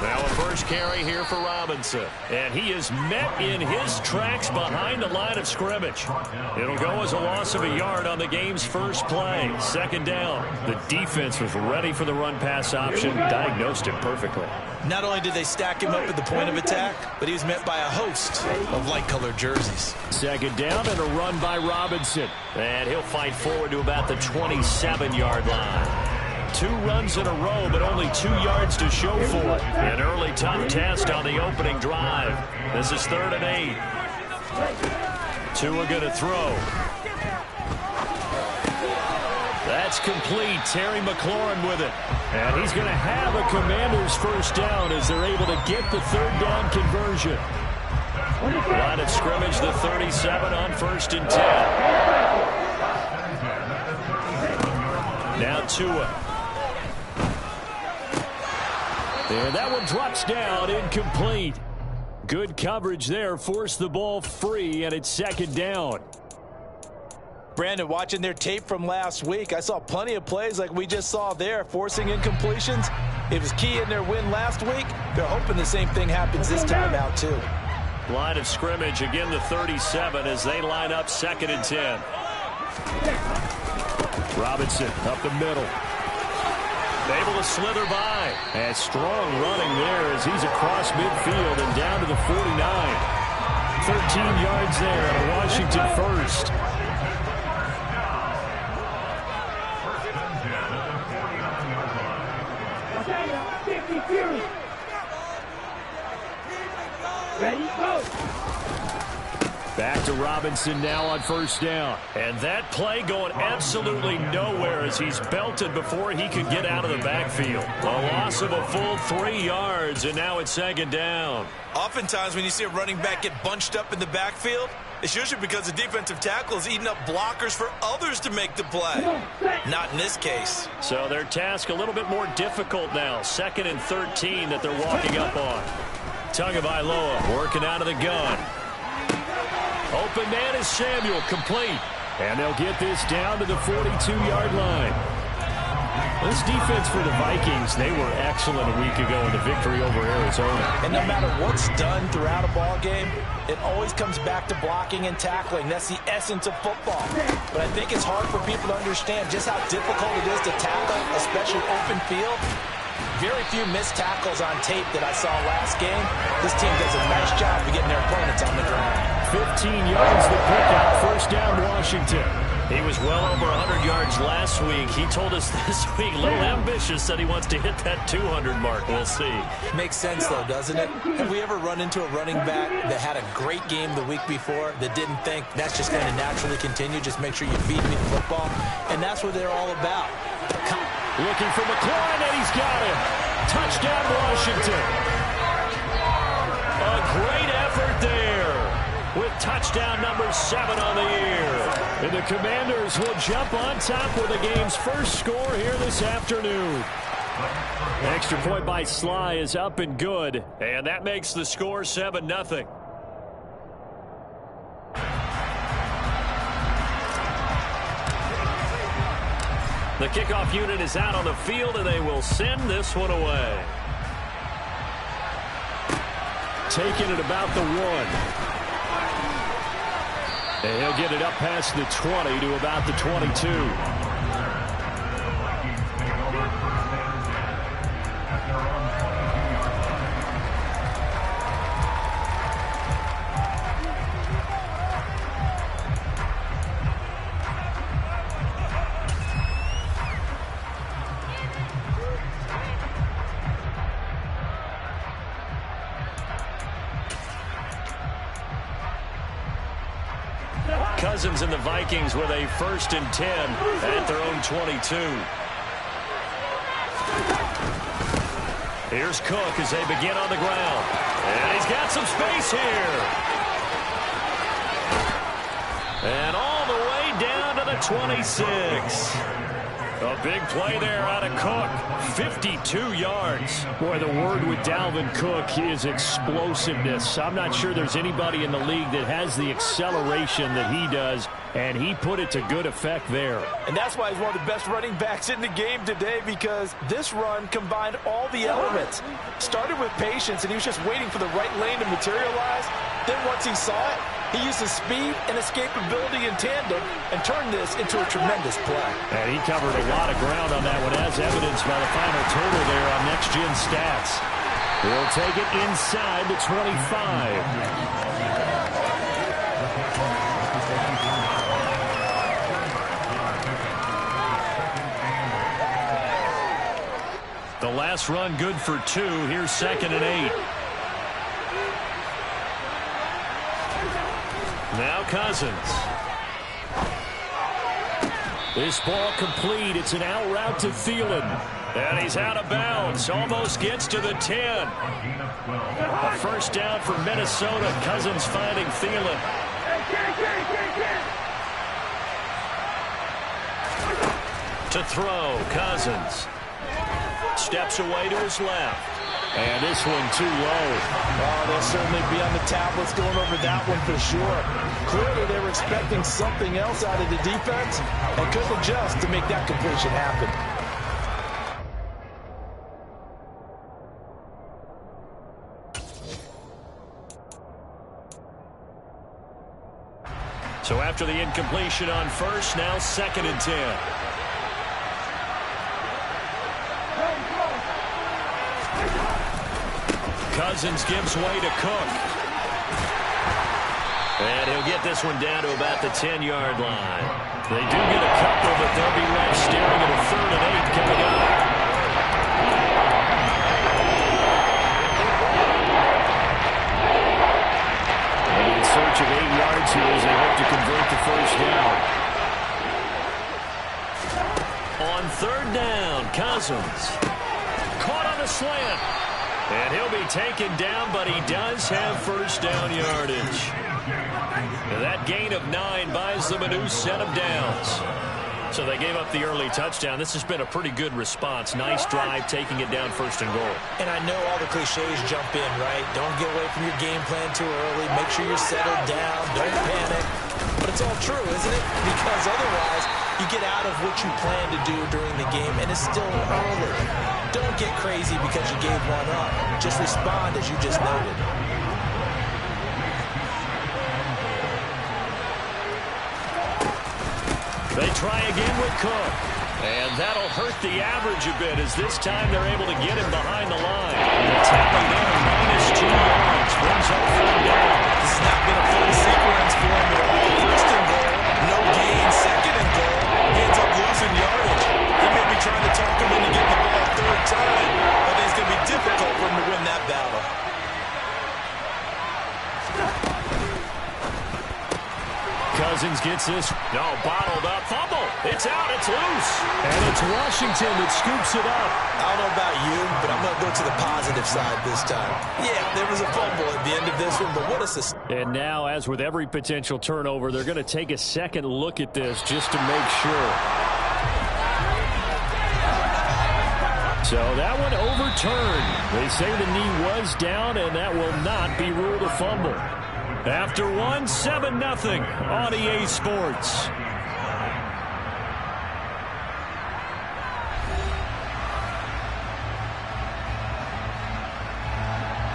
Now a first carry here for Robinson. And he is met in his tracks behind the line of scrimmage. It'll go as a loss of a yard on the game's first play. Second down. The defense was ready for the run-pass option. Diagnosed it perfectly. Not only did they stack him up at the point of attack, but he was met by a host of light-colored jerseys. Second down and a run by Robinson. And he'll fight forward to about the 27-yard line. 2 runs in a row, but only 2 yards to show for it. An early tough test on the opening drive. This is 3rd and 8. Tua going to throw. That's complete. Terry McLaurin with it. And he's going to have a Commanders first down as they're able to get the 3rd down conversion. Line of scrimmage, the 37 on 1st and 10. Now Tua. And that one drops down, incomplete. Good coverage there, forced the ball free, and it's 2nd down. Brandon, watching their tape from last week, I saw plenty of plays like we just saw there, forcing incompletions. It was key in their win last week. They're hoping the same thing happens this time out, too. Line of scrimmage, again the 37 as they line up 2nd and 10. Robinson up the middle. Able to slither by. And strong running there as he's across midfield and down to the 49. 13 yards there on Washington first. Ready, go. Back to Robinson now on 1st down. And that play going absolutely nowhere as he's belted before he could get out of the backfield. A loss of a full 3 yards, and now it's 2nd down. Oftentimes when you see a running back get bunched up in the backfield, it's usually because the defensive tackle is eating up blockers for others to make the play. Not in this case. So their task a little bit more difficult now. 2nd and 13 that they're walking up on. Tagovailoa working out of the gun. Open man is Samuel, complete. And they'll get this down to the 42-yard line. This defense for the Vikings, they were excellent a week ago in the victory over Arizona. And no matter what's done throughout a ball game, it always comes back to blocking and tackling. That's the essence of football. But I think it's hard for people to understand just how difficult it is to tackle, especially open field. Very few missed tackles on tape that I saw last game. This team does a nice job of getting their opponents on the ground. 15 yards the pickup. First down, Washington. He was well over 100 yards last week. He told us this week, a little ambitious, said he wants to hit that 200 mark. We'll see. Makes sense, though, doesn't it? Have we ever run into a running back that had a great game the week before that didn't think that's just going to naturally continue? Just make sure you feed me the football. And that's what they're all about. Looking for McLaurin, and he's got him. Touchdown, Washington. A great effort there with touchdown number 7 on the year. And the Commanders will jump on top with the game's first score here this afternoon. Extra point by Sly is up and good, and that makes the score 7-0. The kickoff unit is out on the field, and they will send this one away. Taking it about the 1. And he'll get it up past the 20 to about the 22. Cousins and the Vikings with a 1st and 10 at their own 22. Here's Cook as they begin on the ground. And he's got some space here. And all the way down to the 26. A big play there out of Cook. 52 yards. Boy, the word with Dalvin Cook is explosiveness. I'm not sure there's anybody in the league that has the acceleration that he does And he put it to good effect there. And that's why he's one of the best running backs in the game today, because this run combined all the elements. Started with patience, and he was just waiting for the right lane to materialize. Then once he saw it, he used his speed and escapability in tandem and turned this into a tremendous play. And he covered a lot of ground on that one, as evidenced by the final total there on Next Gen Stats. He'll take it inside the 25. The last run good for 2. Here's 2nd and 8. Now Cousins. This ball complete. It's an out route to Thielen. And he's out of bounds. Almost gets to the 10. A first down for Minnesota. Cousins finding Thielen. To throw, Cousins. Steps away to his left. And this one too low. Oh, they'll certainly be on the tablets going over that one for sure. Clearly they were expecting something else out of the defense and couldn't adjust to make that completion happen. So after the incompletion on first, now 2nd and 10. Cousins gives way to Cook. And he'll get this one down to about the 10-yard line. They do get a couple, but they'll be left staring at a 3rd and 8 coming up. And in search of 8 yards here as they hope to convert the first down. On 3rd down, Cousins. Caught on the slant. And he'll be taken down, but he does have first down yardage. And that gain of 9 buys them a new set of downs. So they gave up the early touchdown. This has been a pretty good response. Nice drive, taking it down 1st and goal. And I know all the cliches jump in, right? Don't get away from your game plan too early. Make sure you're settled down. Don't panic. But it's all true, isn't it? Because otherwise, you get out of what you plan to do during the game, and it's still early. Don't get crazy because you gave one up. Just respond as you just noted. They try again with Cook. And that'll hurt the average a bit as this time they're able to get him behind the line. The tally there, -2 yards. Brings up 3rd down. This has not been a full sequence for him at all. 1st and goal, no gain. 2nd and goal, he ends up losing yardage. They may be trying to talk him into getting the ball a 3rd time. I think it's going to be difficult for him to win that battle. Cousins gets this. No, bottled up. Fumble. It's out. It's loose. And it's Washington that scoops it up. I don't know about you, but I'm going to go to the positive side this time. Yeah, there was a fumble at the end of this one, but what a sustain. And now, as with every potential turnover, they're going to take a second look at this just to make sure. So that one overturned. They say the knee was down, and that will not be ruled a fumble. After one, 7-0 on EA Sports.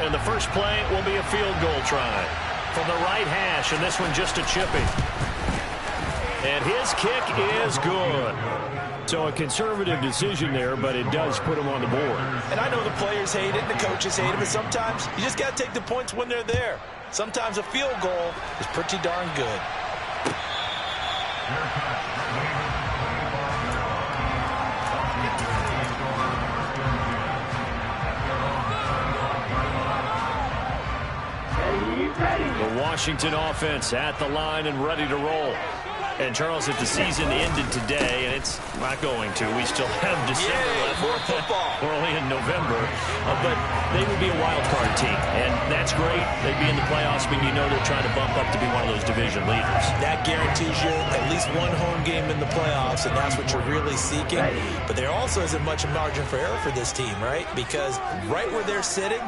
And the first play will be a field goal try from the right hash, and this one just a chipping. And his kick is good. So a conservative decision there, but it does put him on the board. And I know the players hate it and the coaches hate it, but sometimes you just got to take the points when they're there. Sometimes a field goal is pretty darn good. The Washington offense at the line and ready to roll. And, Charles, if the season ended today, and it's not going to, we still have December left. More football. We're only in November. But they would be a wild card team, and that's great. They'd be in the playoffs, but you know they're trying to bump up to be one of those division leaders. That guarantees you at least one home game in the playoffs, and that's what you're really seeking. But there also isn't much margin for error for this team, right? Because right where they're sitting,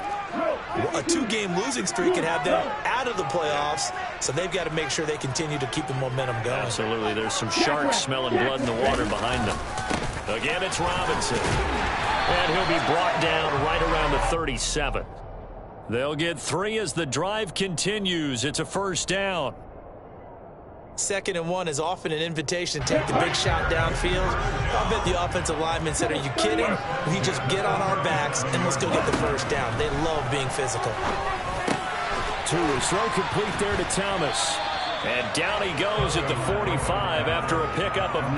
A 2-game losing streak could have them out of the playoffs, so they've got to make sure they continue to keep the momentum going. Absolutely. There's some sharks smelling blood in the water behind them. Again, it's Robinson. And he'll be brought down right around the 37. They'll get 3 as the drive continues. It's a first down. 2nd and 1 is often an invitation to take the big shot downfield. I bet the offensive lineman said, are you kidding? We just get on our backs and let's go get the first down. They love being physical. Throw complete there to Thomas. And down he goes at the 45 after a pickup of 9.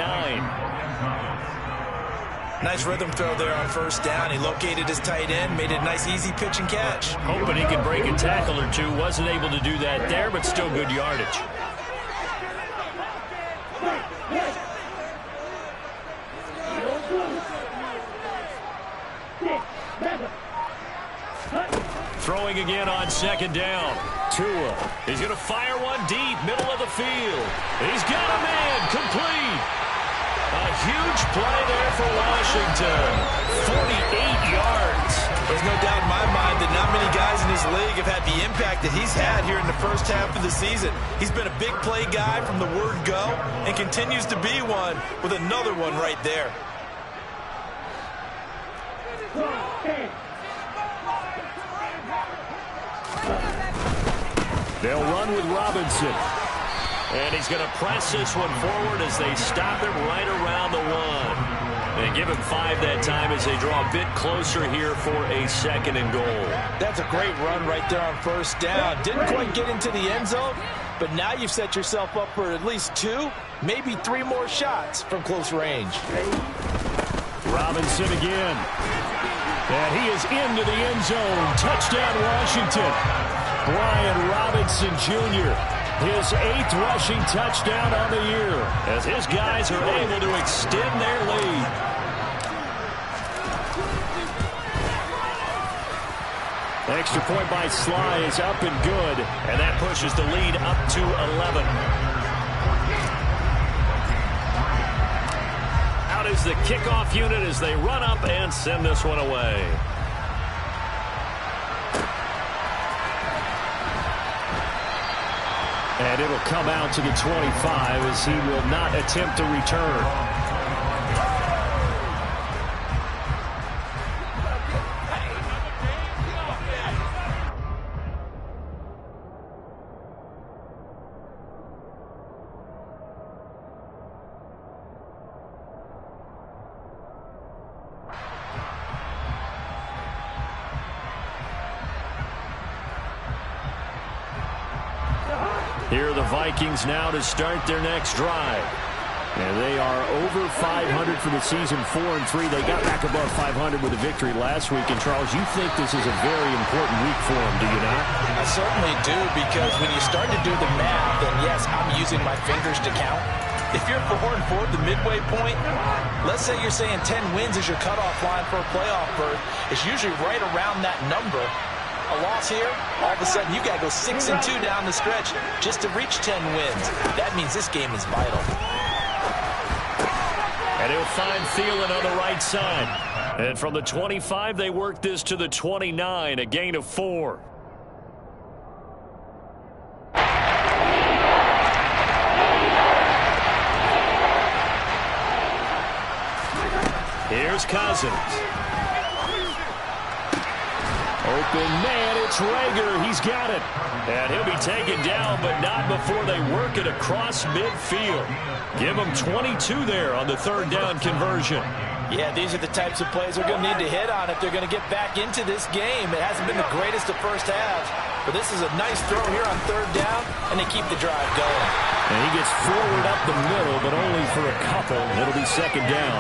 Nice rhythm throw there on first down. He located his tight end, made it a nice easy pitch and catch. Hoping he could break a tackle or two. Wasn't able to do that there, but still good yardage. Throwing again on 2nd down. Tua. He's going to fire one deep, middle of the field. He's got a man, complete. A huge play there for Washington. 48 yards. There's no doubt in my mind that not many guys in this league have had the impact that he's had here in the first half of the season. He's been a big play guy from the word go and continues to be one with another one right there. They'll run with Robinson. And he's going to press this one forward as they stop him right around the 1. They give him 5 that time as they draw a bit closer here for a 2nd and goal. That's a great run right there on first down. Didn't quite get into the end zone, but now you've set yourself up for at least 2, maybe 3 more shots from close range. Robinson again. And he is into the end zone. Touchdown, Washington. Brian Robinson Jr., his 8th rushing touchdown on the year, as his guys are able to extend their lead. Extra point by Sly is up and good, and that pushes the lead up to 11. Out is the kickoff unit as they run up and send this one away. And it'll come out to the 25 as he will not attempt to return. Here are the Vikings now to start their next drive. And they are over 500 for the season, 4-3. They got back above 500 with a victory last week. And, Charles, you think this is a very important week for them, do you not? I certainly do, because when you start to do the math, then, yes, I'm using my fingers to count. If you're 4-4 at the midway point, let's say you're saying 10 wins is your cutoff line for a playoff berth. It's usually right around that number. A loss here, all of a sudden you got to go 6-2 down the stretch just to reach 10 wins. That means this game is vital. And he'll find Thielen on the right side. And from the 25, they work this to the 29, a gain of 4. Here's Cousins. Open man, it's Rager. He's got it. And he'll be taken down, but not before they work it across midfield. Give them 22 there on the 3rd down conversion. Yeah, these are the types of plays they're going to need to hit on if they're going to get back into this game. It hasn't been the greatest of first halves, but this is a nice throw here on 3rd down, and they keep the drive going. And he gets forward up the middle, but only for a couple. It'll be 2nd down.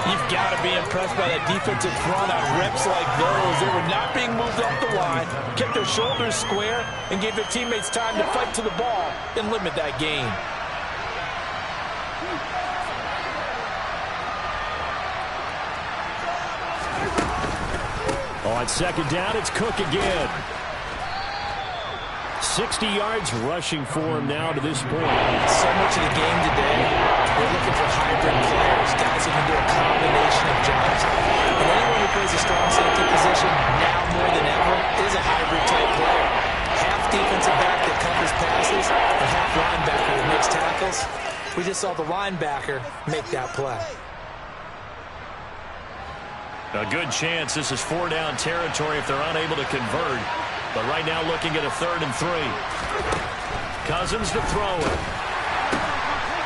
You've got to be impressed by that defensive front on reps like those. They were not being moved off the line, kept their shoulders square, and gave their teammates time to fight to the ball and limit that gain. On 2nd down, it's Cook again. 60 yards rushing for him now to this point. So much of the game today, we're looking for hybrid players, guys who can do a combination of jobs. And anyone who plays a strong safety position, now more than ever, is a hybrid type player. Half defensive back that covers passes, and half linebacker that makes tackles. We just saw the linebacker make that play. A good chance this is 4-down territory if they're unable to convert. But right now looking at a 3rd and 3. Cousins to throw it.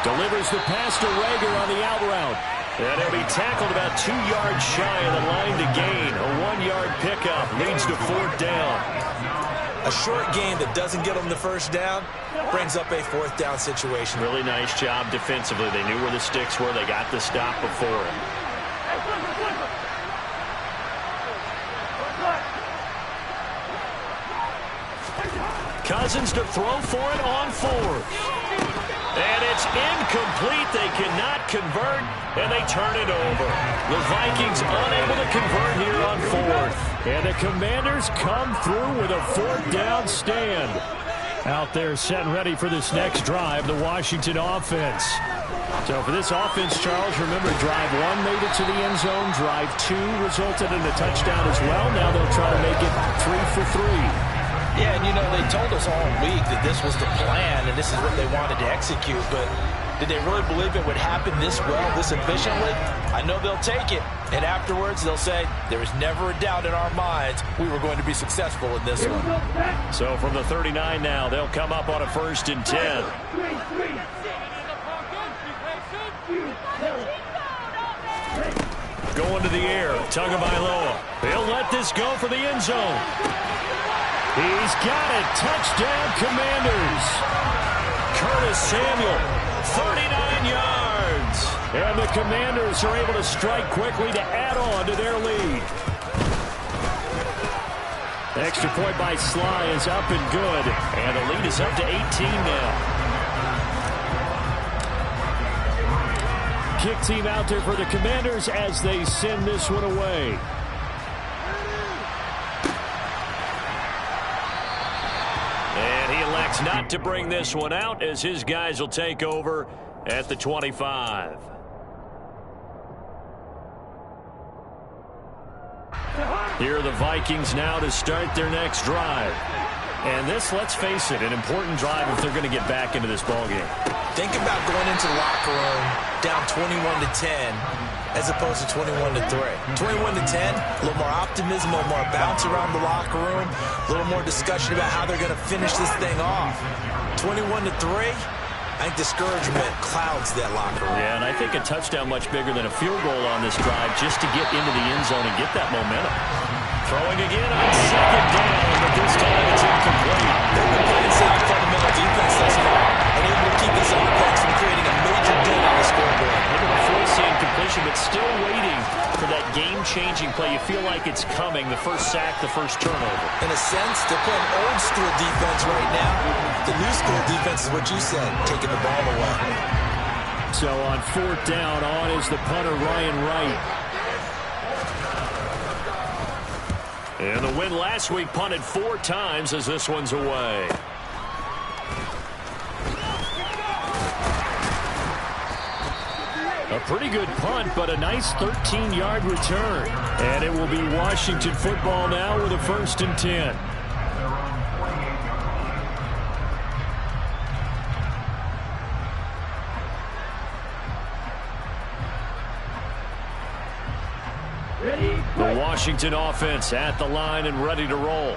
Delivers the pass to Rager on the out route. And he'll be tackled about 2 yards shy of the line to gain. A 1-yard pickup leads to 4th down. A short game that doesn't get them the first down brings up a 4th down situation. Really nice job defensively. They knew where the sticks were. They got the stop before him. Cousins to throw for it on 4th. And it's incomplete. They cannot convert, and they turn it over. The Vikings unable to convert here on 4th. And the Commanders come through with a 4th down stand. Out there set and ready for this next drive, the Washington offense. So for this offense, Charles, remember drive 1 made it to the end zone. Drive 2 resulted in a touchdown as well. Now they'll try to make it 3 for 3. Yeah, and you know, they told us all week that this was the plan and this is what they wanted to execute, but did they really believe it would happen this well, this efficiently? I know they'll take it, and afterwards they'll say, there was never a doubt in our minds we were going to be successful in this one. So from the 39 now, they'll come up on a 1st and 10. Going to the air, Tagovailoa. He'll let this go for the end zone. He's got it. Touchdown, Commanders. Curtis Samuel, 39 yards. And the Commanders are able to strike quickly to add on to their lead. Extra point by Sly is up and good. And the lead is up to 18 now. Kick team out there for the Commanders as they send this one away. Not to bring this one out as his guys will take over at the 25. Here are the Vikings now to start their next drive. And this, let's face it, an important drive if they're going to get back into this ballgame. Think about going into the locker room down 21-10 as opposed to 21-3. 21-10, a little more optimism, a little more bounce around the locker room, a little more discussion about how they're going to finish this thing off. 21-3, I think discouragement clouds that locker room. Yeah, and I think a touchdown much bigger than a field goal on this drive just to get into the end zone and get that momentum. Throwing again on 2nd down, but this time it's incomplete. They've been playing sound fundamental defense thus far and able to keep this offense from creating a major dent on the scoreboard. Able to force the incompletion, but still waiting for that game-changing play. You feel like it's coming, the first sack, the first turnover. In a sense, they're playing old-school defense right now. The new-school defense is what you said, taking the ball away. So on 4th down, on is the punter, Ryan Wright. And the win last week punted 4 times as this one's away. A pretty good punt, but a nice 13-yard return. And it will be Washington football now with a 1st and 10. The Washington offense at the line and ready to roll.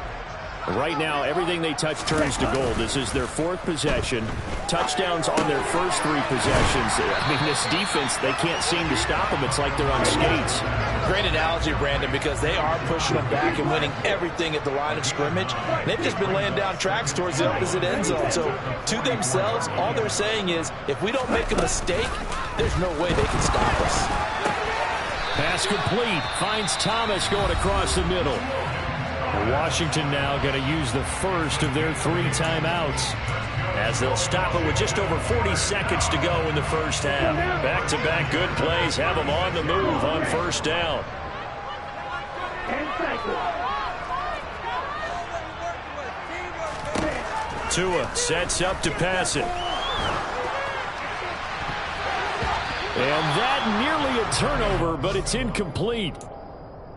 Right now, everything they touch turns to gold. This is their 4th possession. Touchdowns on their first 3 possessions. I mean, this defense, they can't seem to stop them. It's like they're on skates. Great analogy, Brandon, because they are pushing them back and winning everything at the line of scrimmage. They've just been laying down tracks towards the opposite end zone. So, to themselves, all they're saying is, if we don't make a mistake, there's no way they can stop us. Pass complete. Finds Thomas going across the middle. Washington now going to use the first of their 3 timeouts as they'll stop it with just over 40 seconds to go in the first half. Back-to-back good plays have them on the move on 1st down. Tua sets up to pass it. And that nearly a turnover, but it's incomplete.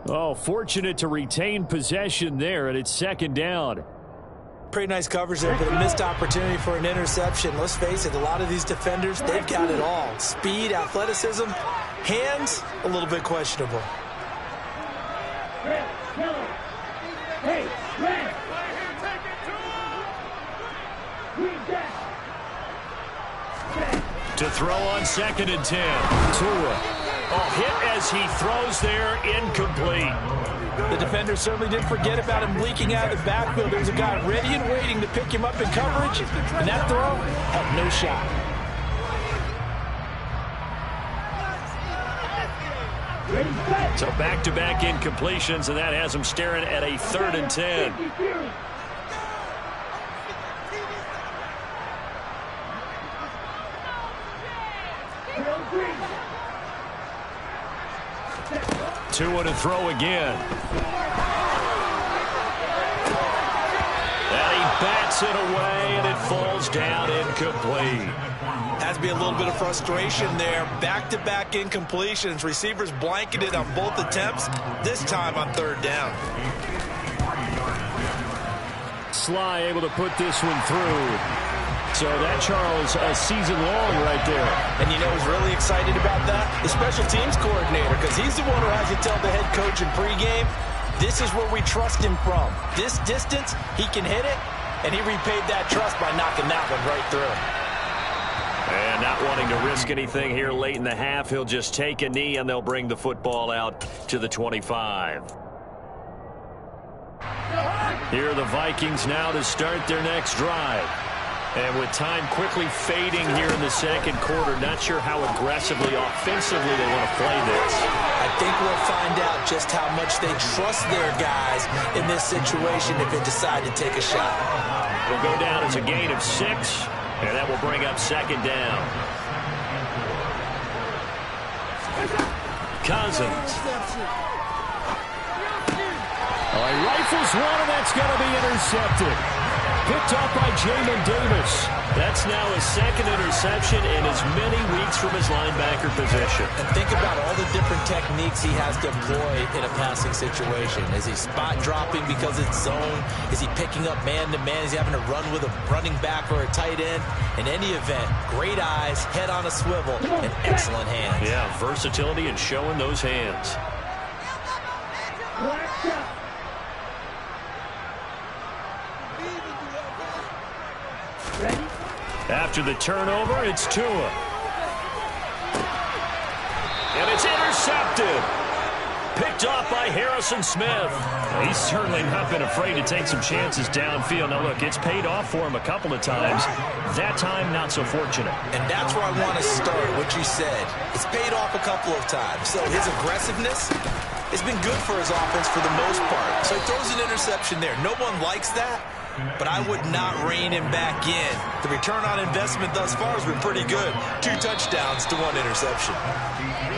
Oh, fortunate to retain possession there, and it's second down. Pretty nice coverage there, but a missed opportunity for an interception. Let's face it, a lot of these defenders, they've got it all. Speed, athleticism, hands, a little bit questionable. To throw on 2nd and 10. Tua. Oh, hit as he throws there, incomplete. The defender certainly didn't forget about him leaking out of the backfield. There's a guy ready and waiting to pick him up in coverage, and that throw had no shot. So back-to-back incompletions, and that has him staring at a 3rd and 10. Tua to throw again. And he bats it away, and it falls down incomplete. Has to be a little bit of frustration there. Back-to-back incompletions. Receivers blanketed on both attempts, this time on 3rd down. Sly able to put this one through. So that, Charles, a season long right there. And you know who's really excited about that? The special teams coordinator, because he's the one who has to tell the head coach in pregame, this is where we trust him from. This distance, he can hit it, and he repaid that trust by knocking that one right through. And not wanting to risk anything here late in the half, he'll just take a knee, and they'll bring the football out to the 25. Here are the Vikings now to start their next drive. And with time quickly fading here in the second quarter, not sure how aggressively, offensively they want to play this. I think we'll find out just how much they trust their guys in this situation if they decide to take a shot. It'll go down as a gain of 6, and that will bring up 2nd down. Cousins. Oh, he rifles one, and that's going to be intercepted. Picked up by Jamin Davis. That's now his 2nd interception in as many weeks from his linebacker position. And think about all the different techniques he has to employ in a passing situation. Is he spot dropping because it's zone? Is he picking up man-to-man? Is he having to run with a running back or a tight end? In any event, great eyes, head on a swivel, and excellent hands. Yeah, versatility and showing those hands. After the turnover, it's Tua. And it's intercepted. Picked off by Harrison Smith. He's certainly not been afraid to take some chances downfield. Now, look, it's paid off for him a couple of times. That time, not so fortunate. And that's where I want to start, what you said. It's paid off a couple of times. So his aggressiveness has been good for his offense for the most part. So he throws an interception there. No one likes that. But I would not rein him back in. The return on investment thus far has been pretty good. 2 touchdowns to 1 interception.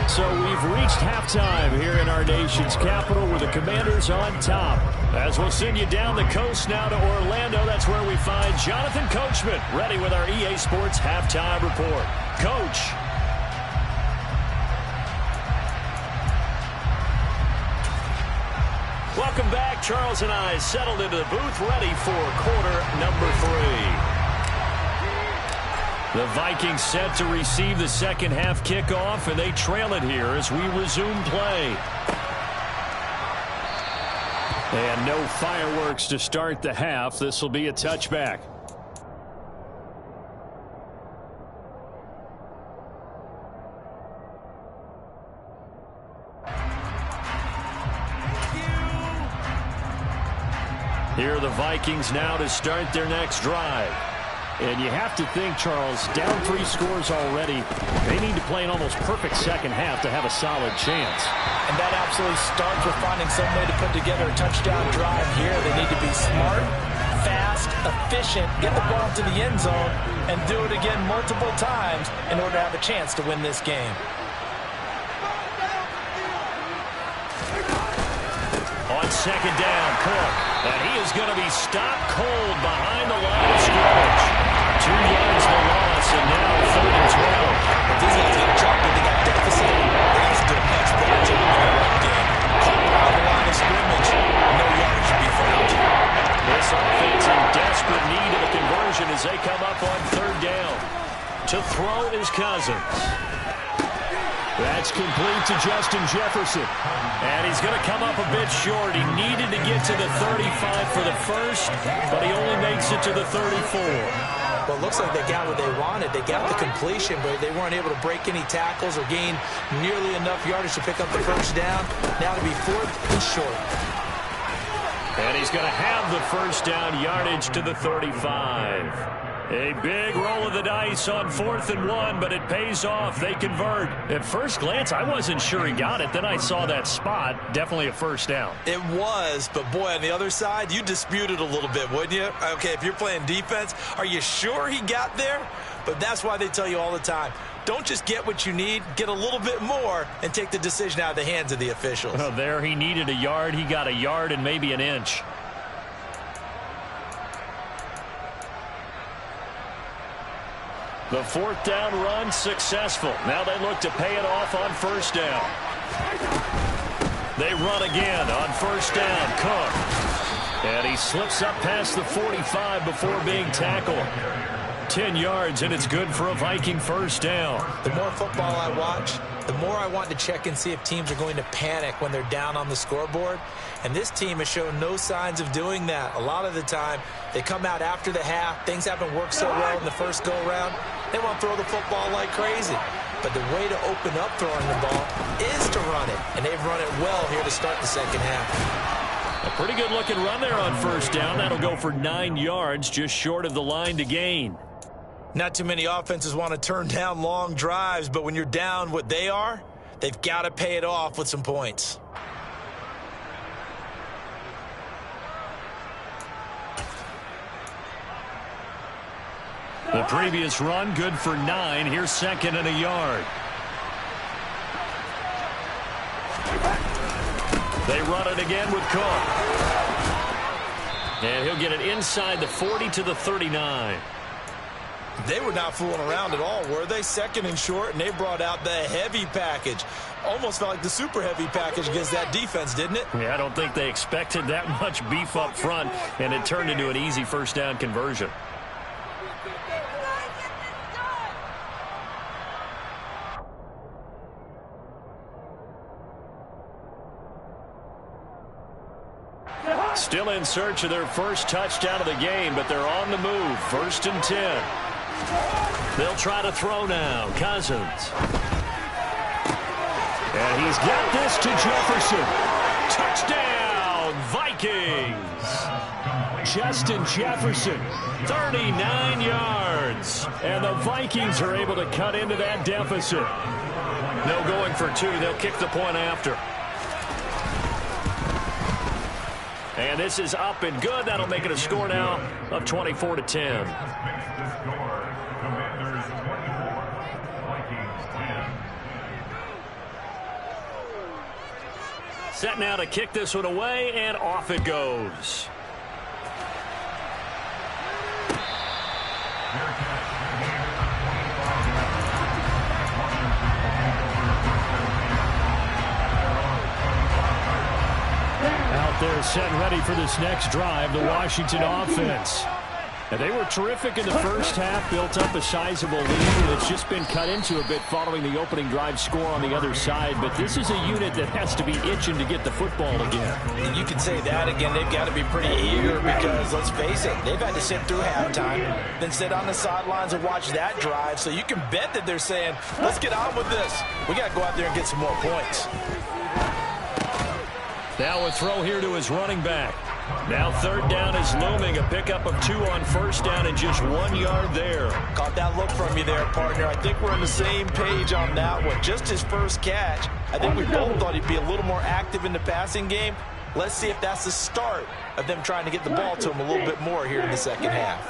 So we've reached halftime here in our nation's capital with the Commanders on top. As we'll send you down the coast now to Orlando, that's where we find Jonathan Coachman ready with our EA Sports Halftime Report. Coach. Welcome back. Charles and I settled into the booth, ready for quarter number 3. The Vikings set to receive the second half kickoff, and they trail it here as we resume play. And no fireworks to start the half. This will be a touchback. Here are the Vikings now to start their next drive. And you have to think, Charles, down 3 scores already. They need to play an almost perfect second half to have a solid chance. And that absolutely starts with finding some way to put together a touchdown drive here. They need to be smart, fast, efficient, get the ball to the end zone, and do it again multiple times in order to have a chance to win this game. On second down, Cook. And he is going to be stopped cold behind the line of scrimmage. This offense in desperate need of a conversion as they come up on third down. To throw is Cousins. That's complete to Justin Jefferson. And he's going to come up a bit short. He needed to get to the 35 for the first, but he only makes it to the 34. Well, it looks like they got what they wanted. They got the completion, but they weren't able to break any tackles or gain nearly enough yardage to pick up the first down. Now to be fourth and short. And he's going to have the first down yardage to the 35. A big roll of the dice on 4th and 1, but it pays off. They convert. At first glance, I wasn't sure he got it. Then I saw that spot. Definitely a first down. It was, but boy, on the other side, you dispute it a little bit, wouldn't you? Okay, if you're playing defense, are you sure he got there? But that's why they tell you all the time, don't just get what you need, get a little bit more, and take the decision out of the hands of the officials. Oh, there he needed a yard. He got a yard and maybe an inch. The 4th down run successful. Now they look to pay it off on first down. They run again on first down. Cook. And he slips up past the 45 before being tackled. 10 yards, and it's good for a Viking first down. The more football I watch, the more I want to check and see if teams are going to panic when they're down on the scoreboard. And this team has shown no signs of doing that. A lot of the time, they come out after the half. Things haven't worked so well in the first go-around. They want to throw the football like crazy. But the way to open up throwing the ball is to run it. And they've run it well here to start the second half. A pretty good-looking run there on first down. That'll go for 9 yards, just short of the line to gain. Not too many offenses want to turn down long drives, but when you're down what they are, they've got to pay it off with some points. The previous run, good for 9. Here's 2nd and a yard. They run it again with Cook. And he'll get it inside the 40 to the 39. They were not fooling around at all, were they? 2nd and short, and they brought out the heavy package. Almost felt like the super heavy package against that defense, didn't it? Yeah, I don't think they expected that much beef up front, and it turned into an easy first down conversion. Still in search of their first touchdown of the game, but they're on the move. 1st and 10. They'll try to throw now. Cousins. And he's got this to Jefferson. Touchdown, Vikings. Justin Jefferson, 39 yards. And the Vikings are able to cut into that deficit. No going for 2. They'll kick the point after. And this is up and good. That'll make it a score now of 24 to 10. Set now to kick this one away, and off it goes. Out there set ready for this next drive, the Washington offense. And they were terrific in the first half, built up a sizable lead, and it's just been cut into a bit following the opening drive score on the other side. But this is a unit that has to be itching to get the football again. And you can say that again. They've got to be pretty eager because, let's face it, they've had to sit through halftime, then sit on the sidelines and watch that drive. So you can bet that they're saying, let's get on with this. We got to go out there and get some more points. Now a throw here to his running back. Now 3rd down is looming. A pickup of 2 on first down and just 1 yard there. Caught that look from you there, partner. I think we're on the same page on that one. Just his first catch. I think we both thought he'd be a little more active in the passing game. Let's see if that's the start of them trying to get the ball to him a little bit more here in the second half.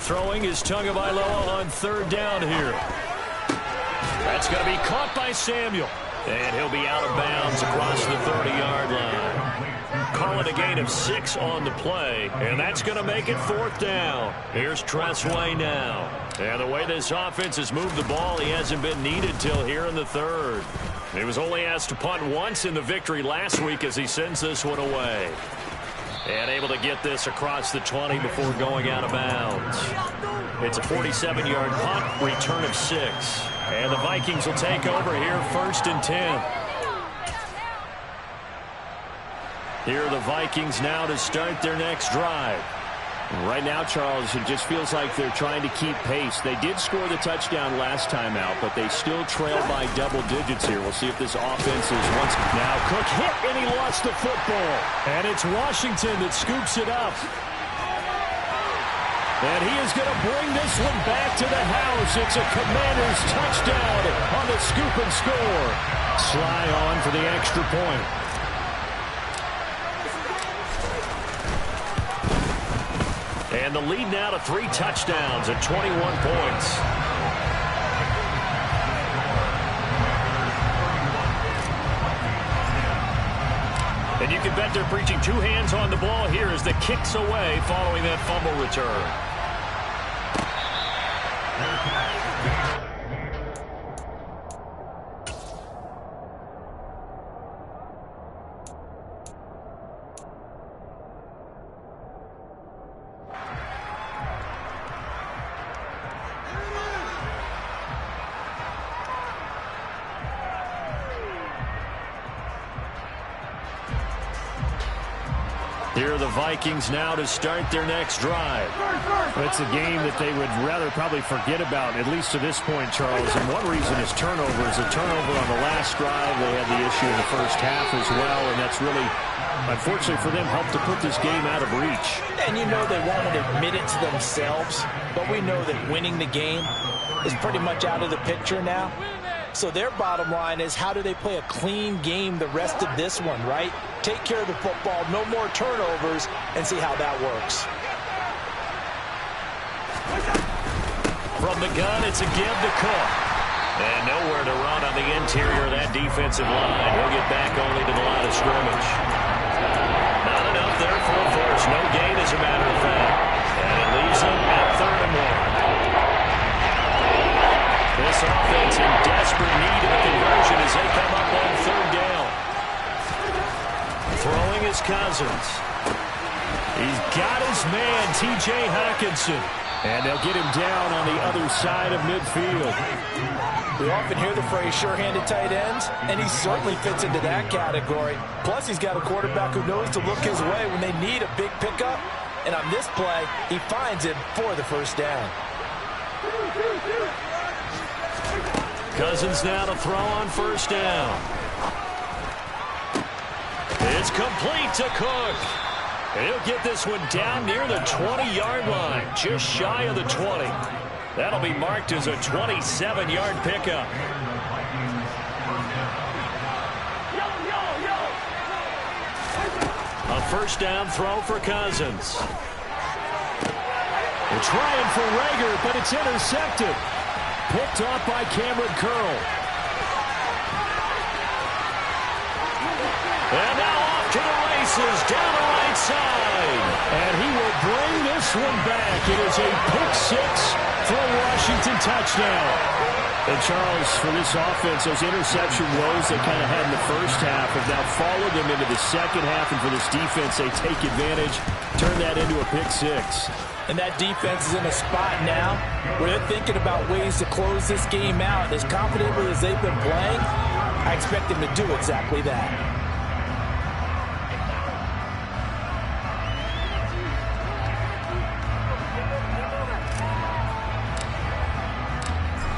Throwing is Tagovailoa on 3rd down here. That's going to be caught by Samuel. And he'll be out of bounds across the 30-yard line. Call it a gain of 6 on the play, and that's going to make it 4th down. Here's Tressway now. And the way this offense has moved the ball, he hasn't been needed till here in the 3rd. He was only asked to punt once in the victory last week as he sends this one away. And able to get this across the 20 before going out of bounds. It's a 47-yard punt, return of 6. And the Vikings will take over here, 1st and 10. Here are the Vikings now to start their next drive. Right now, Charles, it just feels like they're trying to keep pace. They did score the touchdown last time out, but they still trail by double digits here. We'll see if this offense is once. Now Cook hit, and he lost the football. And it's Washington that scoops it up. And he is going to bring this one back to the house. It's a Commanders touchdown on the scoop and score. Sly on for the extra point. And the lead now to 3 touchdowns at 21 points. And you can bet they're preaching 2 hands on the ball here as the kick's away following that fumble return. Here are the Vikings now to start their next drive. It's a game that they would rather probably forget about, at least to this point, Charles. And one reason is turnovers. A turnover on the last drive. They had the issue in the first half as well, and that's really, unfortunately for them, helped to put this game out of reach. And you know they won't admit it to themselves, but we know that winning the game is pretty much out of the picture now. So their bottom line is, how do they play a clean game the rest of this one, right? Take care of the football, no more turnovers, and see how that works. From the gun, it's a give to Cook. And nowhere to run on the interior of that defensive line. He'll get back only to the line of scrimmage. Not enough there for a first. No gain, as a matter of fact. And it leaves them at 3rd and 1. This offense in desperate need of a conversion as they come up on 3rd down. Throwing is Cousins. He's got his man, T.J. Hockenson. And they'll get him down on the other side of midfield. We often hear the phrase sure-handed tight ends, and he certainly fits into that category. Plus, he's got a quarterback who knows to look his way when they need a big pickup. And on this play, he finds him for the 1st down. Cousins now to throw on 1st down. It's complete to Cook. He'll get this one down near the 20-yard line, just shy of the 20. That'll be marked as a 27-yard pickup. A 1st down throw for Cousins. They're trying for Rager, but it's intercepted. Picked off by Cameron Curl. And now off to the races, down the right side. And he will bring this one back. It is a pick 6 for a Washington touchdown. And Charles, for this offense, those interception woes they kind of had in the first half have now followed them into the second half. And for this defense, they take advantage, turn that into a pick 6. And that defense is in a spot now where they're thinking about ways to close this game out. As confidently as they've been playing, I expect them to do exactly that.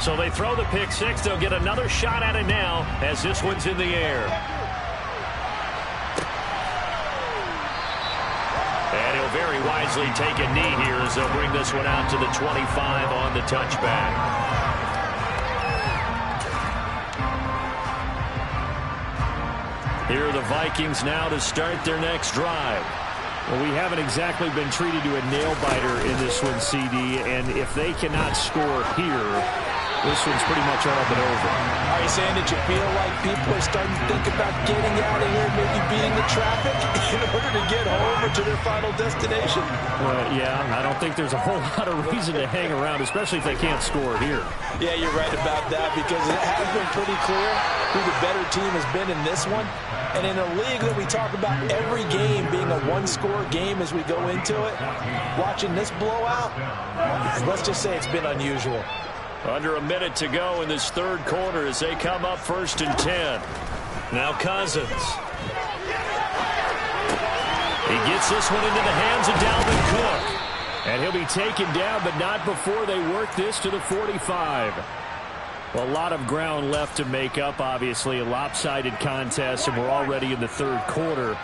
So they throw the pick 6. They'll get another shot at it now as this one's in the air. And he'll very wisely take a knee here as they'll bring this one out to the 25 on the touchback. Here are the Vikings now to start their next drive. Well, we haven't exactly been treated to a nail-biter in this one, CD, and if they cannot score here, this one's pretty much all but over. Are you saying that you feel like people are starting to think about getting out of here, maybe beating the traffic in order to get home or to their final destination? Well, yeah, I don't think there's a whole lot of reason to hang around, especially if they can't score here. Yeah, you're right about that, because it has been pretty clear who the better team has been in this one. And in a league that we talk about every game being a one-score game as we go into it, watching this blowout, let's just say it's been unusual. Under a minute to go in this third quarter as they come up 1st and 10. Now Cousins. He gets this one into the hands of Dalvin Cook. And he'll be taken down, but not before they work this to the 45. Well, a lot of ground left to make up, obviously. A lopsided contest, and we're already in the third quarter.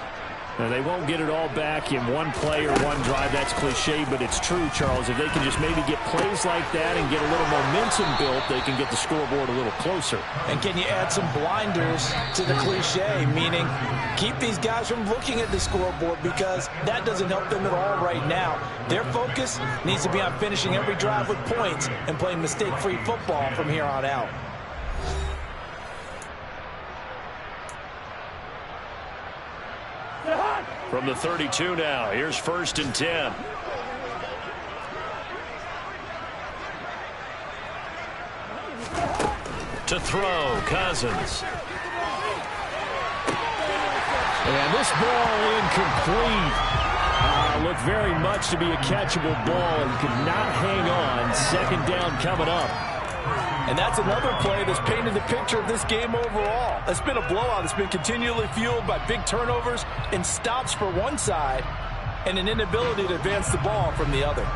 Now, they won't get it all back in one play or one drive. That's cliche, but it's true, Charles. If they can just maybe get plays like that and get a little momentum built, they can get the scoreboard a little closer. And can you add some blinders to the cliche, meaning keep these guys from looking at the scoreboard, because that doesn't help them at all right now. Their focus needs to be on finishing every drive with points and playing mistake-free football from here on out. From the 32 now, here's 1st and 10. To throw, Cousins. And this ball incomplete. Looked very much to be a catchable ball and could not hang on. 2nd down coming up. And that's another play that's painted the picture of this game overall. It's been a blowout. It's been continually fueled by big turnovers and stops for one side and an inability to advance the ball from the other.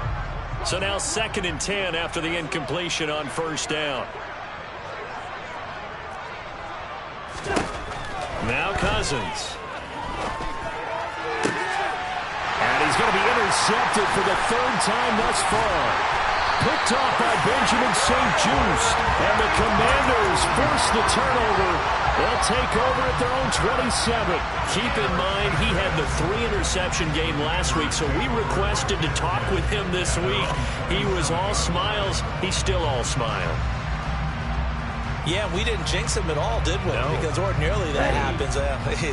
So now 2nd and 10 after the incompletion on 1st down. Now Cousins. And he's going to be intercepted for the 3rd time thus far. Picked off by Benjamin St. Just. And the Commanders force the turnover. They'll take over at their own 27. Keep in mind, he had the 3-interception game last week, so we requested to talk with him this week. He was all smiles. He's still all smile. Yeah, we didn't jinx him at all, did we? No. Because ordinarily that happens.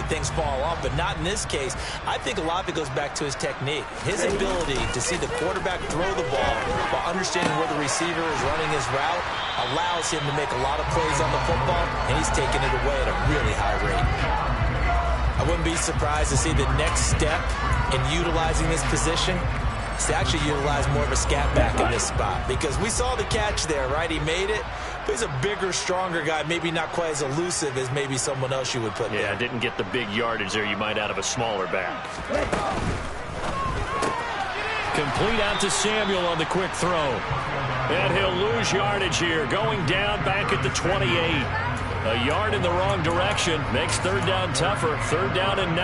Things fall off, but not in this case. I think a lot of it goes back to his technique. His ability to see the quarterback throw the ball while understanding where the receiver is running his route allows him to make a lot of plays on the football, and he's taking it away at a really high rate. I wouldn't be surprised to see the next step in utilizing this position is to actually utilize more of a scat back in this spot, because we saw the catch there, right? He made it. He's a bigger, stronger guy, maybe not quite as elusive as maybe someone else you would put there. Yeah, didn't get the big yardage there you might out of a smaller back. Complete out to Samuel on the quick throw. And he'll lose yardage here, going down back at the 28. A yard in the wrong direction makes 3rd down tougher. 3rd down and 9.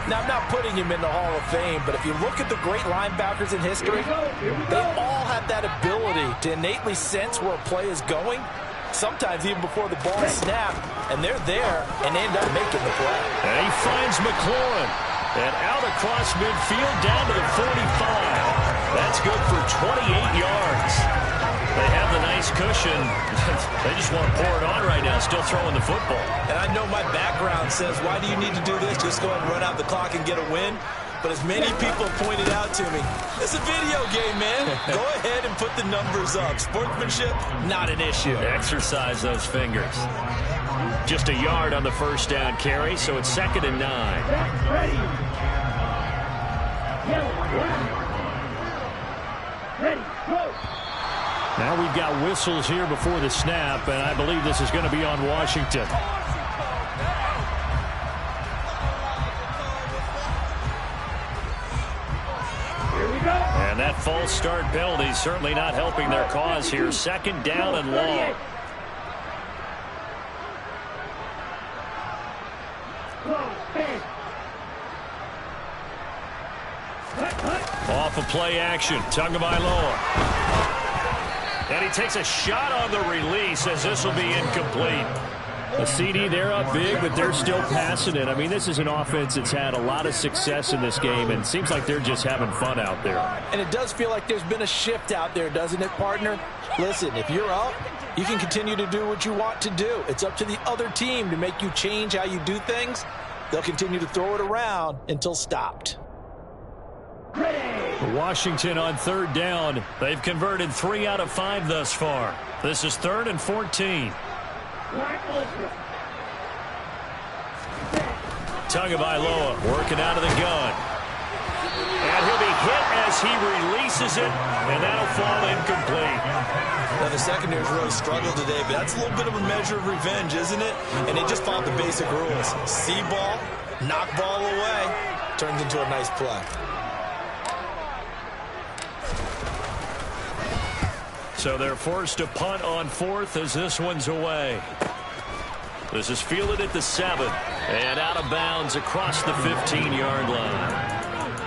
Now, I'm not putting him in the Hall of Fame, but if you look at the great linebackers in history, they all have that ability to innately sense where a play is going, sometimes even before the ball is snapped, and they're there and end up making the play. And he finds McLaurin. And out across midfield down to the 45. That's good for 28 yards. They have the nice cushion. They just want to pour it on right now, still throwing the football. And I know my background says, why do you need to do this? Just go ahead and run out the clock and get a win. But as many people pointed out to me, it's a video game, man. Go ahead and put the numbers up. Sportsmanship, not an issue. Exercise those fingers. Just a yard on the 1st down carry, so it's 2nd and 9. Ready. Ready, go. Now we've got whistles here before the snap, and I believe this is going to be on Washington. And that false start penalty certainly not helping their cause here. 2nd down and long. Off of play action, Tagovailoa. And he takes a shot on the release as this will be incomplete. A CD, they're up big, but they're still passing it. I mean, this is an offense that's had a lot of success in this game, and it seems like they're just having fun out there. And it does feel like there's been a shift out there, doesn't it, partner? Listen, if you're up, you can continue to do what you want to do. It's up to the other team to make you change how you do things. They'll continue to throw it around until stopped. Washington on 3rd down. They've converted 3 out of 5 thus far. This is 3rd and 14. Tagovailoa working out of the gun. And he'll be hit as he releases it, and that'll fall incomplete. Now, the secondary's really struggled today, but that's a little bit of a measure of revenge, isn't it? And they just followed the basic rules. See ball, knock ball away, turns into a nice play. So they're forced to punt on fourth as this one's away. This is fielded at the 7, and out of bounds across the 15-yard line.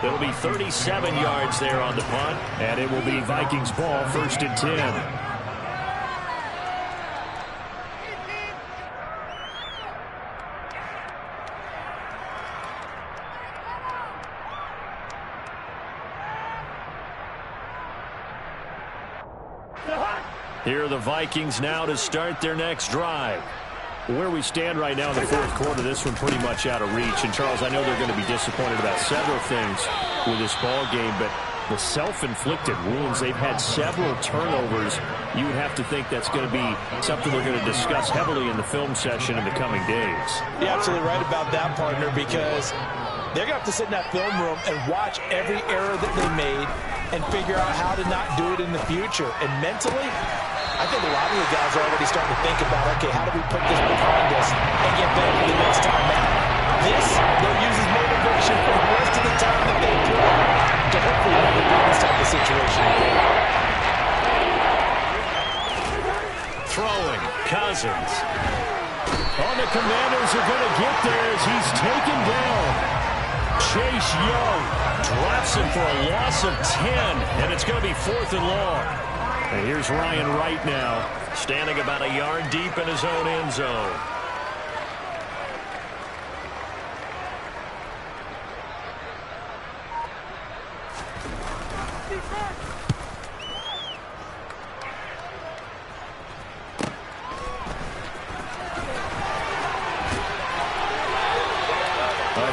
It'll be 37 yards there on the punt, and it will be Vikings ball, 1st and 10. Here are the Vikings now to start their next drive. Where we stand right now in the fourth quarter, this one pretty much out of reach. And, Charles, I know they're going to be disappointed about several things with this ball game, but the self-inflicted wounds, they've had several turnovers. You would have to think that's going to be something they're going to discuss heavily in the film session in the coming days. You're absolutely right about that, partner, because they're going to have to sit in that film room and watch every error that they made and figure out how to not do it in the future. And mentally, I think a lot of the guys are already starting to think about, okay, how do we put this behind us and get better the next time out? This, they'll use as motivation for the rest of the time that they play to hopefully never be in this type of situation again. Throwing, Cousins. Oh, the Commanders are going to get there as he's taken down. Chase Young drops him for a loss of 10, and it's going to be 4th and long. And here's Ryan Wright now, standing about a yard deep in his own end zone.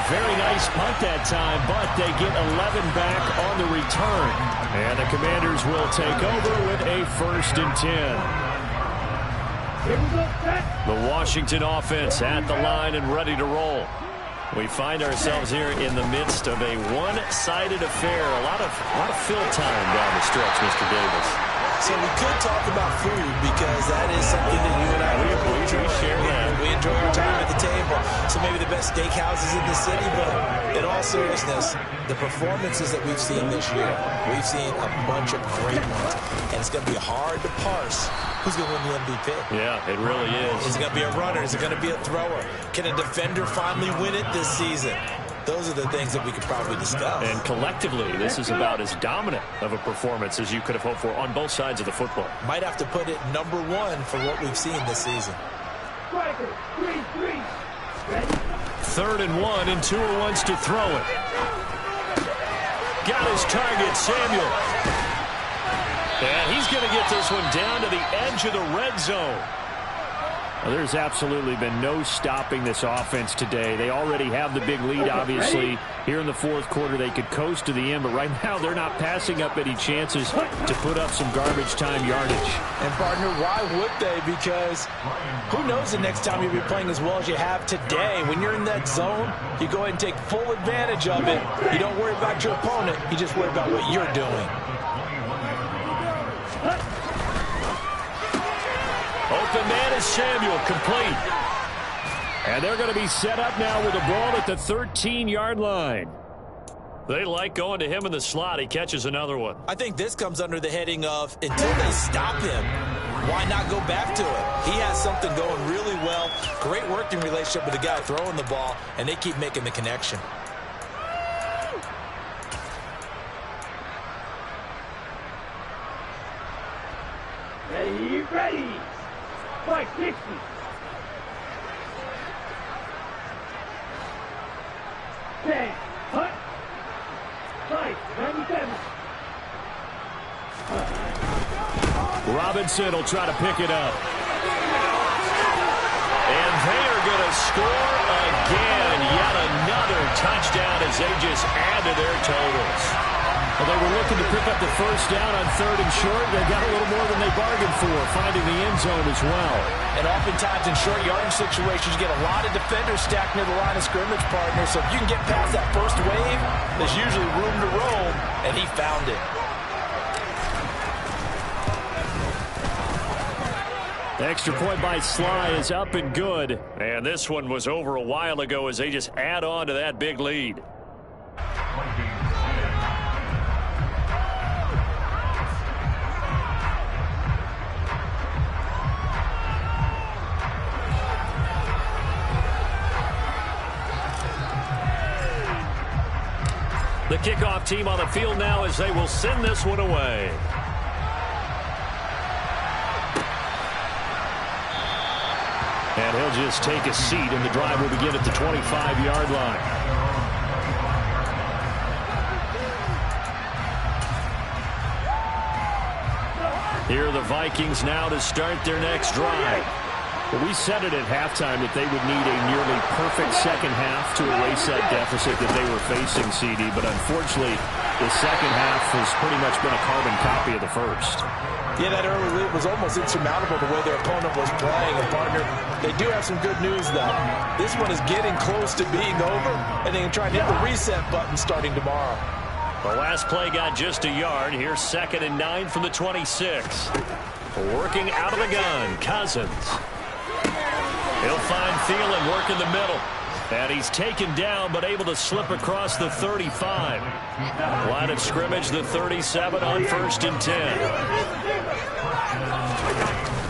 Very nice punt that time, but they get 11 back on the return. And the Commanders will take over with a 1st and 10. The Washington offense at the line and ready to roll. We find ourselves here in the midst of a one-sided affair. A lot of fill time down the stretch, Mr. Davis. So we could talk about food because that is something that you and I we share that. We enjoy our time at the table. So maybe the best steakhouses in the city, but in all seriousness, the performances that we've seen this year, we've seen a bunch of great ones, and it's going to be hard to parse who's going to win the MVP. Yeah, it really is. Is it going to be a runner? Is it going to be a thrower? Can a defender finally win it this season? Those are the things that we could probably discuss. And collectively, this is about as dominant of a performance as you could have hoped for on both sides of the football. Might have to put it number 1 for what we've seen this season. 3rd and 1, and Tua wants to throw it. Got his target, Samuel. And he's going to get this one down to the edge of the red zone. Well, there's absolutely been no stopping this offense today. They already have the big lead, obviously. Here in the fourth quarter, they could coast to the end, but right now they're not passing up any chances to put up some garbage time yardage. And, partner, why would they? Because who knows the next time you'll be playing as well as you have today. When you're in that zone, you go ahead and take full advantage of it. You don't worry about your opponent. You just worry about what you're doing. Open man is Samuel, complete. And they're going to be set up now with the ball at the 13-yard line. They like going to him in the slot. He catches another one. I think this comes under the heading of, until they stop him, why not go back to it? He has something going really well. Great working relationship with the guy throwing the ball, and they keep making the connection. Ready. 560. Bang. Hut. 597. Robinson will try to pick it up. And they are going to score again. Yet another touchdown as they just add to their totals. Well, they were looking to pick up the first down on 3rd and short. They got a little more than they bargained for, finding the end zone as well. And oftentimes in short yardage situations, you get a lot of defenders stacked near the line of scrimmage, partner. So if you can get past that first wave, there's usually room to roam, and he found it. The extra point by Sly is up and good. And this one was over a while ago as they just add on to that big lead. The kickoff team on the field now as they will send this one away. And he'll just take a seat, and the drive will begin at the 25-yard line. Here are the Vikings now to start their next drive. Well, we said it at halftime that they would need a nearly perfect second half to erase that deficit that they were facing, CD. But unfortunately, the second half has pretty much been a carbon copy of the first. Yeah, that early lead was almost insurmountable the way their opponent was playing. And, partner, they do have some good news, though. This one is getting close to being over, and they can try to hit the reset button starting tomorrow. The last play got just a yard. Here's 2nd and 9 from the 26. Working out of the gun, Cousins. He'll find Thielen working the middle. And he's taken down, but able to slip across the 35. Line of scrimmage, the 37 on 1st and 10.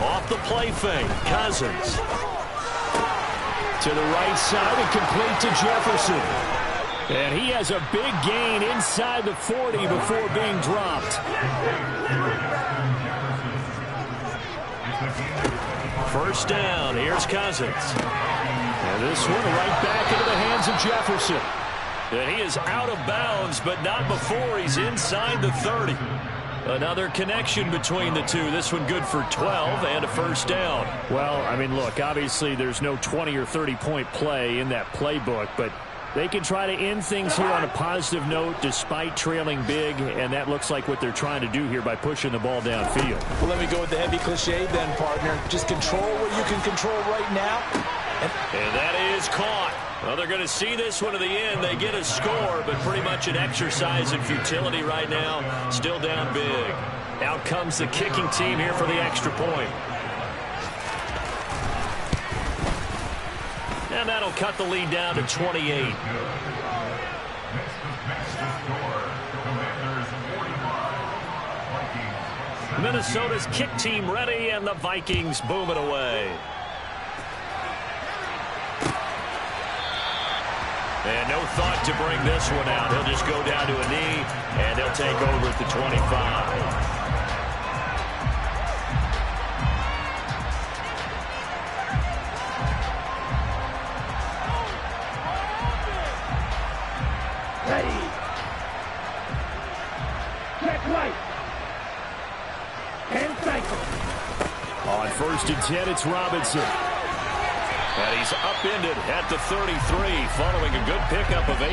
Off the play fake, Cousins. To the right side and complete to Jefferson. And he has a big gain inside the 40 before being dropped. 1st down, here's Cousins. And this one right back into the hands of Jefferson. And he is out of bounds, but not before he's inside the 30. Another connection between the two. This one good for 12 and a 1st down. Well, I mean, look, obviously there's no 20 or 30-point play in that playbook, but they can try to end things here on a positive note despite trailing big, and that looks like what they're trying to do here by pushing the ball downfield. Well, let me go with the heavy cliche then, partner. Just control what you can control right now. And that is caught. Well, they're going to see this one to the end. They get a score, but pretty much an exercise in futility right now. Still down big. Out comes the kicking team here for the extra point. And that'll cut the lead down to 28. Minnesota's kick team ready, and the Vikings boom it away. And no thought to bring this one out. He'll just go down to a knee, and they'll take over at the 25. Ready. Check right. And cycle. On 1st and 10, it's Robinson. And he's upended at the 33 following a good pickup of 8.